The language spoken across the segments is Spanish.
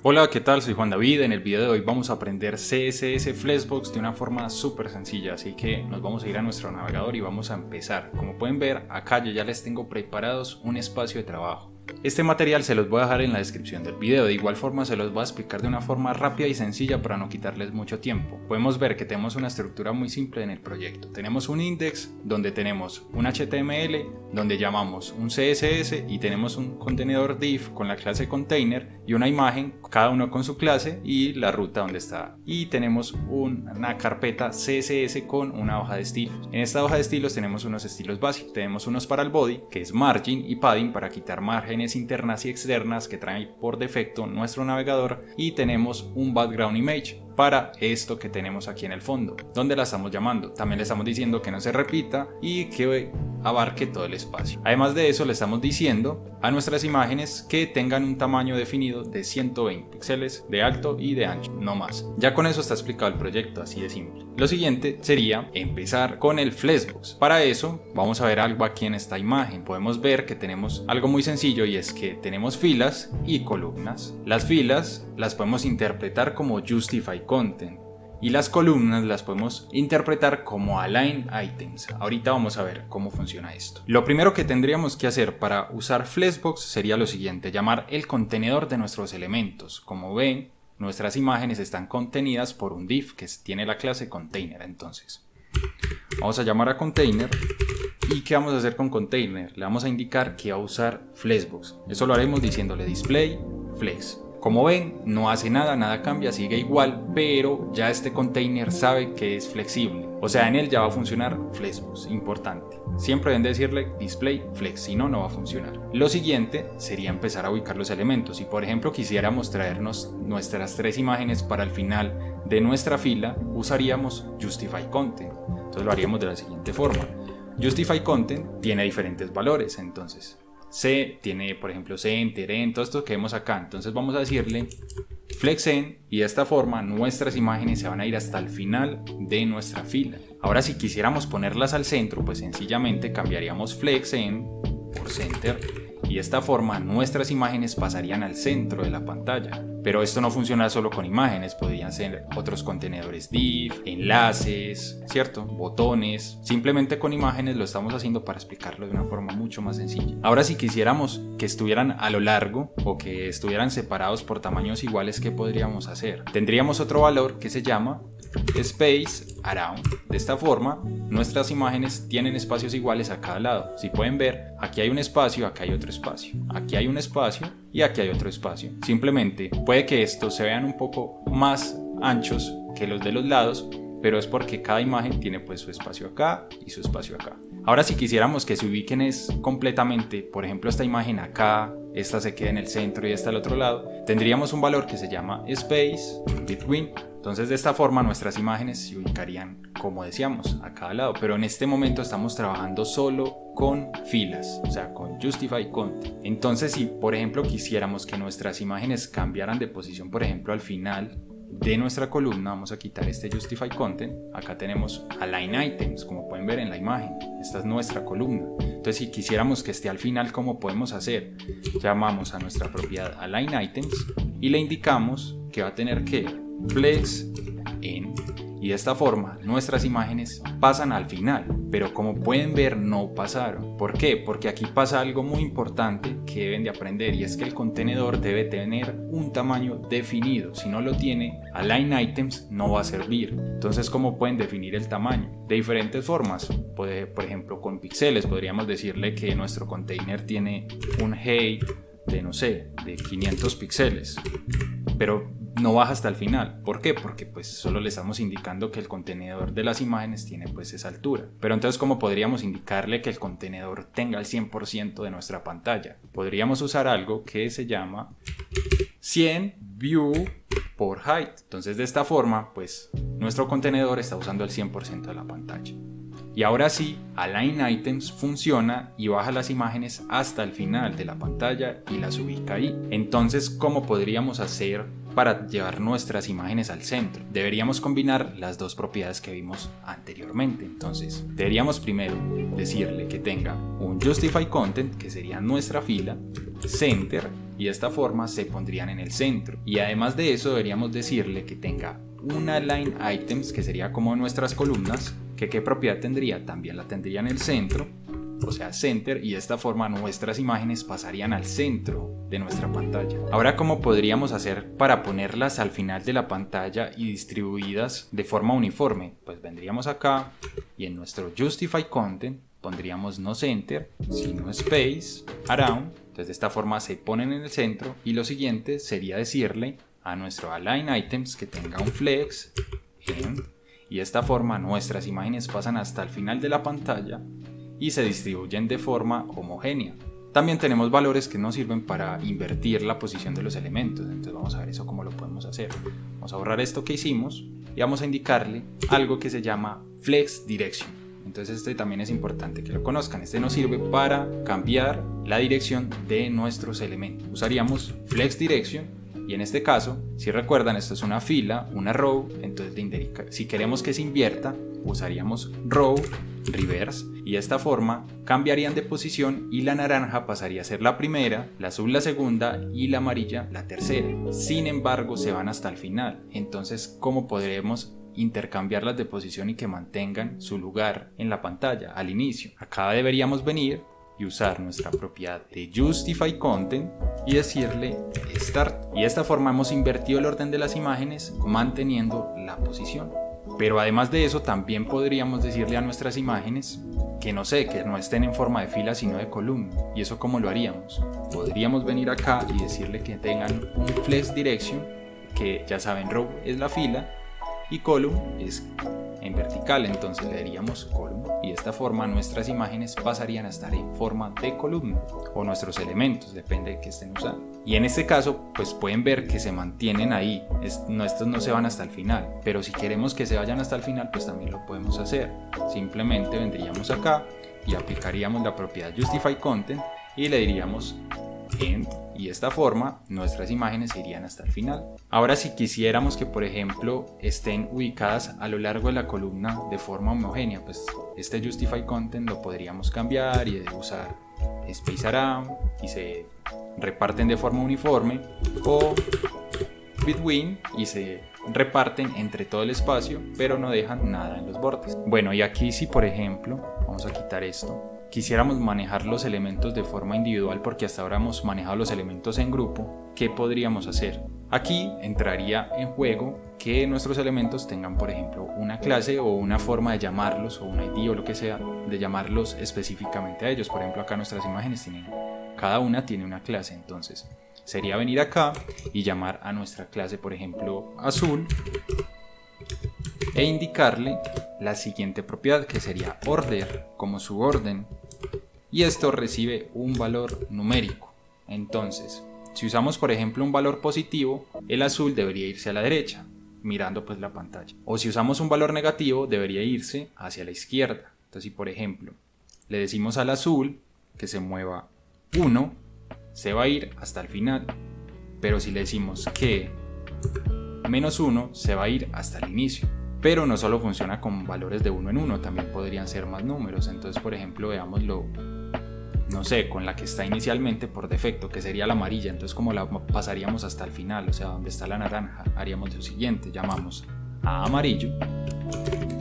Hola, ¿qué tal? Soy Juan David. En el video de hoy vamos a aprender CSS Flexbox de una forma súper sencilla, así que nos vamos a ir a nuestro navegador y vamos a empezar. Como pueden ver, acá yo ya les tengo preparados un espacio de trabajo. Este material se los voy a dejar en la descripción del video, de igual forma se los voy a explicar de una forma rápida y sencilla para no quitarles mucho tiempo. Podemos ver que tenemos una estructura muy simple en el proyecto. Tenemos un index donde tenemos un HTML, donde llamamos un CSS y tenemos un contenedor div con la clase container y una imagen, cada uno con su clase y la ruta donde está. Y tenemos una carpeta CSS con una hoja de estilos. En esta hoja de estilos tenemos unos estilos básicos. Tenemos unos para el body, que es margin y padding para quitar márgenes internas y externas que trae por defecto nuestro navegador, y tenemos un background image para esto que tenemos aquí en el fondo, donde la estamos llamando. También le estamos diciendo que no se repita y que abarque todo el espacio. Además de eso, le estamos diciendo a nuestras imágenes que tengan un tamaño definido de 120 píxeles de alto y de ancho, no más. Ya con eso está explicado el proyecto, así de simple. Lo siguiente sería empezar con el Flexbox. Para eso vamos a ver algo aquí en esta imagen. Podemos ver que tenemos algo muy sencillo, y es que tenemos filas y columnas. Las filas las podemos interpretar como Justify Content y las columnas las podemos interpretar como Align Items. Ahorita vamos a ver cómo funciona esto. Lo primero que tendríamos que hacer para usar Flexbox sería lo siguiente: llamar el contenedor de nuestros elementos. Como ven, nuestras imágenes están contenidas por un div que tiene la clase container. Entonces vamos a llamar a container. ¿Y qué vamos a hacer con container? Le vamos a indicar que va a usar Flexbox. Eso lo haremos diciéndole display flex. Como ven, no hace nada, nada cambia, sigue igual, pero ya este container sabe que es flexible. O sea, en él ya va a funcionar Flexbox. Importante. Siempre deben decirle display flex, si no, no va a funcionar. Lo siguiente sería empezar a ubicar los elementos. Si por ejemplo quisiéramos traernos nuestras 3 imágenes para el final de nuestra fila, usaríamos Justify Content. Entonces lo haríamos de la siguiente forma. Justify Content tiene diferentes valores, entonces C tiene, por ejemplo, center, en, todo esto que vemos acá. Entonces vamos a decirle flexen, y de esta forma nuestras imágenes se van a ir hasta el final de nuestra fila. Ahora, si quisiéramos ponerlas al centro, pues sencillamente cambiaríamos flexen por center, y de esta forma nuestras imágenes pasarían al centro de la pantalla. Pero esto no funciona solo con imágenes, podrían ser otros contenedores div, enlaces, ¿cierto? Botones. Simplemente con imágenes lo estamos haciendo para explicarlo de una forma mucho más sencilla. Ahora, si quisiéramos que estuvieran a lo largo o que estuvieran separados por tamaños iguales, ¿qué podríamos hacer? Tendríamos otro valor que se llama space around. De esta forma nuestras imágenes tienen espacios iguales a cada lado. Si pueden ver, aquí hay un espacio, acá hay otro espacio, aquí hay un espacio y aquí hay otro espacio. Simplemente puede que estos se vean un poco más anchos que los de los lados, pero es porque cada imagen tiene pues su espacio acá y su espacio acá. Ahora, si quisiéramos que se ubiquen completamente, por ejemplo esta imagen acá, esta se queda en el centro y esta al otro lado, tendríamos un valor que se llama space between. Entonces de esta forma nuestras imágenes se ubicarían como decíamos a cada lado, pero en este momento estamos trabajando solo con filas, o sea con Justify Content. Entonces, si por ejemplo quisiéramos que nuestras imágenes cambiaran de posición, por ejemplo al final de nuestra columna, vamos a quitar este Justify Content. Acá tenemos Align Items, como pueden ver en la imagen. Esta es nuestra columna. Entonces, si quisiéramos que esté al final, ¿cómo podemos hacer? Llamamos a nuestra propiedad Align Items y le indicamos que va a tener que flex en, y de esta forma nuestras imágenes pasan al final, pero como pueden ver no pasaron. ¿Por qué? Porque aquí pasa algo muy importante que deben de aprender, y es que el contenedor debe tener un tamaño definido. Si no lo tiene, Align Items no va a servir. Entonces, ¿cómo pueden definir el tamaño? De diferentes formas. Por ejemplo, con píxeles podríamos decirle que nuestro container tiene un height de, no sé, de 500 píxeles, pero no baja hasta el final. ¿Por qué? Porque pues solo le estamos indicando que el contenedor de las imágenes tiene pues esa altura. Pero entonces, ¿cómo podríamos indicarle que el contenedor tenga el 100% de nuestra pantalla? Podríamos usar algo que se llama 100 view por height. Entonces de esta forma pues nuestro contenedor está usando el 100% de la pantalla. Y ahora sí, Align Items funciona y baja las imágenes hasta el final de la pantalla y las ubica ahí. Entonces, ¿cómo podríamos hacer para llevar nuestras imágenes al centro? Deberíamos combinar las dos propiedades que vimos anteriormente. Entonces, deberíamos primero decirle que tenga un Justify Content, que sería nuestra fila, center, y de esta forma se pondrían en el centro. Y además de eso deberíamos decirle que tenga una Align Items, que sería como nuestras columnas, que qué propiedad tendría, también la tendría en el centro, o sea center, y de esta forma nuestras imágenes pasarían al centro de nuestra pantalla. Ahora, ¿cómo podríamos hacer para ponerlas al final de la pantalla y distribuidas de forma uniforme? Pues vendríamos acá y en nuestro Justify Content pondríamos no center, sino space, around. Entonces de esta forma se ponen en el centro, y lo siguiente sería decirle a nuestro Align Items que tenga un flex, y de esta forma nuestras imágenes pasan hasta el final de la pantalla y se distribuyen de forma homogénea. También tenemos valores que nos sirven para invertir la posición de los elementos, entonces vamos a ver eso cómo lo podemos hacer. Vamos a borrar esto que hicimos y vamos a indicarle algo que se llama Flex Direction. Entonces este también es importante que lo conozcan. Este nos sirve para cambiar la dirección de nuestros elementos. Usaríamos Flex Direction, y en este caso, si recuerdan, esto es una fila, una row. Entonces si queremos que se invierta, usaríamos row reverse, y de esta forma cambiarían de posición y la naranja pasaría a ser la primera, la azul la segunda y la amarilla la tercera. Sin embargo, se van hasta el final. Entonces, ¿cómo podremos intercambiarlas de posición y que mantengan su lugar en la pantalla al inicio? Acá deberíamos venir y usar nuestra propiedad de Justify Content y decirle Start. Y de esta forma hemos invertido el orden de las imágenes manteniendo la posición. Pero además de eso, también podríamos decirle a nuestras imágenes que no estén en forma de fila sino de columna. ¿Y eso cómo lo haríamos? Podríamos venir acá y decirle que tengan un Flex Direction, que ya saben, row es la fila y column es en vertical, entonces le daríamos column, y de esta forma nuestras imágenes pasarían a estar en forma de columna, o nuestros elementos, depende de qué estén usando. Y en este caso pues pueden ver que se mantienen ahí, estos no se van hasta el final, pero si queremos que se vayan hasta el final pues también lo podemos hacer. Simplemente vendríamos acá y aplicaríamos la propiedad Justify Content y le diríamos End, y de esta forma nuestras imágenes irían hasta el final. Ahora, si quisiéramos que por ejemplo estén ubicadas a lo largo de la columna de forma homogénea, pues este Justify Content lo podríamos cambiar y usar Space Around y se reparten de forma uniforme, o Between y se reparten entre todo el espacio pero no dejan nada en los bordes. Bueno, y aquí si por ejemplo, vamos a quitar esto, quisiéramos manejar los elementos de forma individual, porque hasta ahora hemos manejado los elementos en grupo, ¿qué podríamos hacer? Aquí entraría en juego que nuestros elementos tengan por ejemplo una clase o una forma de llamarlos, o un ID o lo que sea, de llamarlos específicamente a ellos. Por ejemplo, acá nuestras imágenes cada una tiene una clase, entonces sería venir acá y llamar a nuestra clase, por ejemplo azul, e indicarle la siguiente propiedad, que sería order, como su orden, y esto recibe un valor numérico. Entonces, si usamos por ejemplo un valor positivo, el azul debería irse a la derecha, mirando pues la pantalla, o si usamos un valor negativo, debería irse hacia la izquierda. Entonces, si por ejemplo le decimos al azul que se mueva 1, se va a ir hasta el final, pero si le decimos que -1, se va a ir hasta el inicio. Pero no solo funciona con valores de 1 en 1, también podrían ser más números. Entonces, por ejemplo, veámoslo, no sé, con la que está inicialmente por defecto, que sería la amarilla. Entonces, ¿cómo la pasaríamos hasta el final? O sea, donde está la naranja, haríamos lo siguiente: llamamos a amarillo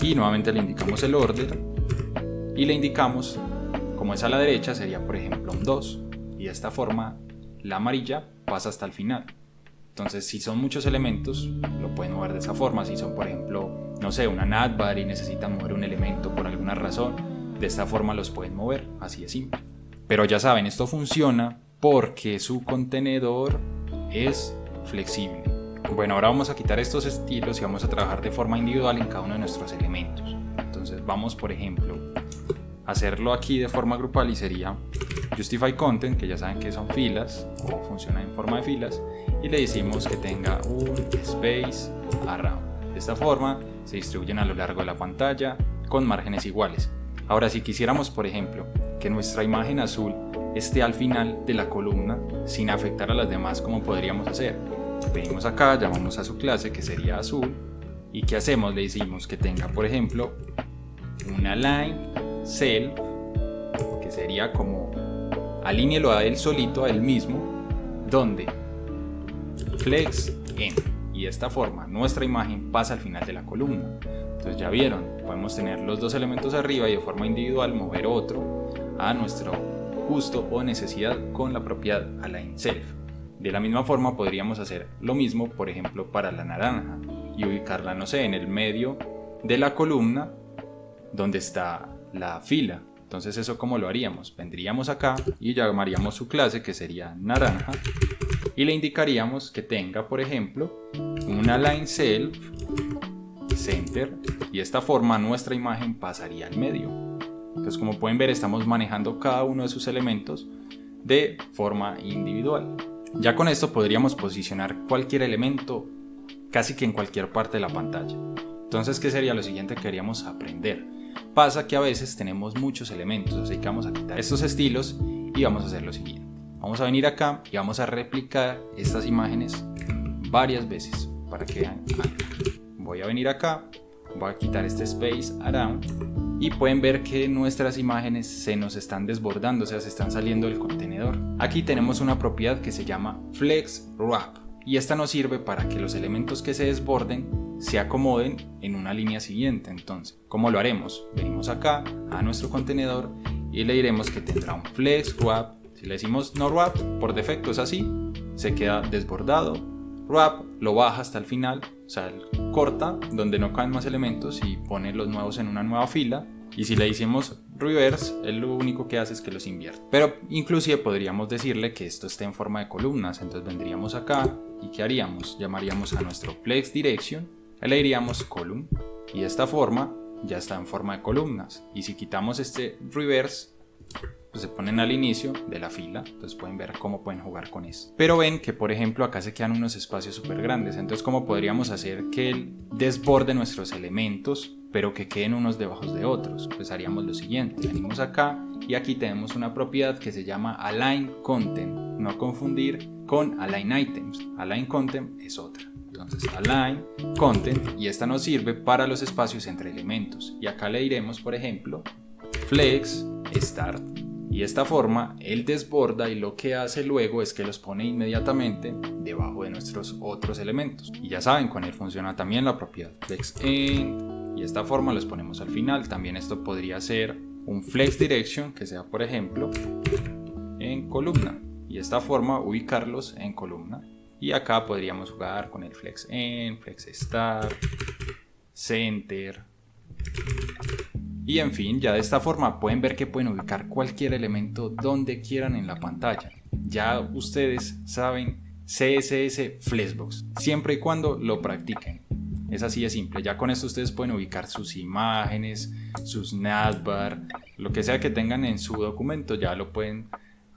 y nuevamente le indicamos el order y le indicamos, como es a la derecha, sería por ejemplo un 2, y de esta forma la amarilla pasa hasta el final. Entonces, si son muchos elementos, lo pueden mover de esa forma. Si son, por ejemplo, no sé, una navbar y necesitan mover un elemento por alguna razón, de esta forma los pueden mover, así de simple. Pero ya saben, esto funciona porque su contenedor es flexible. Bueno, ahora vamos a quitar estos estilos y vamos a trabajar de forma individual en cada uno de nuestros elementos. Entonces vamos, por ejemplo, a hacerlo aquí de forma grupal, y sería Justify Content, que ya saben que son filas o funciona en forma de filas, y le decimos que tenga un Space Around. De esta forma se distribuyen a lo largo de la pantalla con márgenes iguales. Ahora, si quisiéramos por ejemplo que nuestra imagen azul esté al final de la columna sin afectar a las demás, ¿cómo podríamos hacer? Venimos acá, llamamos a su clase, que sería azul, y ¿qué hacemos? Le decimos que tenga por ejemplo una line self, que sería como alíñelo a él solito, a él mismo, donde flex en, y de esta forma nuestra imagen pasa al final de la columna. Entonces ya vieron, podemos tener los dos elementos arriba y de forma individual mover otro a nuestro gusto o necesidad con la propiedad align self. De la misma forma podríamos hacer lo mismo, por ejemplo, para la naranja y ubicarla, no sé, en el medio de la columna donde está la fila. Entonces eso, ¿cómo lo haríamos? Vendríamos acá y llamaríamos su clase, que sería naranja, y le indicaríamos que tenga, por ejemplo, un align self center, y de esta forma nuestra imagen pasaría al medio. Entonces, como pueden ver, estamos manejando cada uno de sus elementos de forma individual. Ya con esto podríamos posicionar cualquier elemento casi que en cualquier parte de la pantalla. Entonces, ¿qué sería lo siguiente que queríamos aprender? Pasa que a veces tenemos muchos elementos, así que vamos a quitar estos estilos y vamos a hacer lo siguiente. Vamos a venir acá y vamos a replicar estas imágenes varias veces para que vean algo. Voy a venir acá, voy a quitar este space around y pueden ver que nuestras imágenes se nos están desbordando, o sea, se están saliendo del contenedor. Aquí tenemos una propiedad que se llama flex wrap y esta nos sirve para que los elementos que se desborden se acomoden en una línea siguiente. Entonces, ¿cómo lo haremos? Venimos acá a nuestro contenedor y le diremos que tendrá un flex wrap. Si le decimos no wrap, por defecto es así, se queda desbordado. Wrap lo baja hasta el final, o sea, corta donde no caen más elementos y pone los nuevos en una nueva fila. Y si le decimos reverse, él lo único que hace es que los invierte. Pero inclusive podríamos decirle que esto esté en forma de columnas. Entonces vendríamos acá y ¿qué haríamos? Llamaríamos a nuestro flex direction, le diríamos column, y de esta forma ya está en forma de columnas. Y si quitamos este reverse, pues se ponen al inicio de la fila. Entonces pueden ver cómo pueden jugar con eso. Pero ven que, por ejemplo, acá se quedan unos espacios súper grandes. Entonces, ¿cómo podríamos hacer que él desborde nuestros elementos, pero que queden unos debajo de otros? Pues haríamos lo siguiente. Venimos acá y aquí tenemos una propiedad que se llama align content. No confundir con align items. Align content es otra. Entonces align content, y esta nos sirve para los espacios entre elementos. Y acá le diremos, por ejemplo, flex start. Y de esta forma él desborda y lo que hace luego es que los pone inmediatamente debajo de nuestros otros elementos. Y ya saben, con él funciona también la propiedad flex end, y de esta forma los ponemos al final. También esto podría ser un flex direction que sea, por ejemplo, en columna, y de esta forma ubicarlos en columna. Y acá podríamos jugar con el flex end, flex start, center. Y en fin, ya de esta forma pueden ver que pueden ubicar cualquier elemento donde quieran en la pantalla. Ya ustedes saben CSS Flexbox, siempre y cuando lo practiquen. Es así de simple. Ya con esto ustedes pueden ubicar sus imágenes, sus navbar, lo que sea que tengan en su documento, ya lo pueden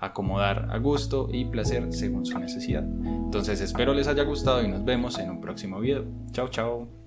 acomodar a gusto y placer según su necesidad. Entonces espero les haya gustado y nos vemos en un próximo video. Chao, chao.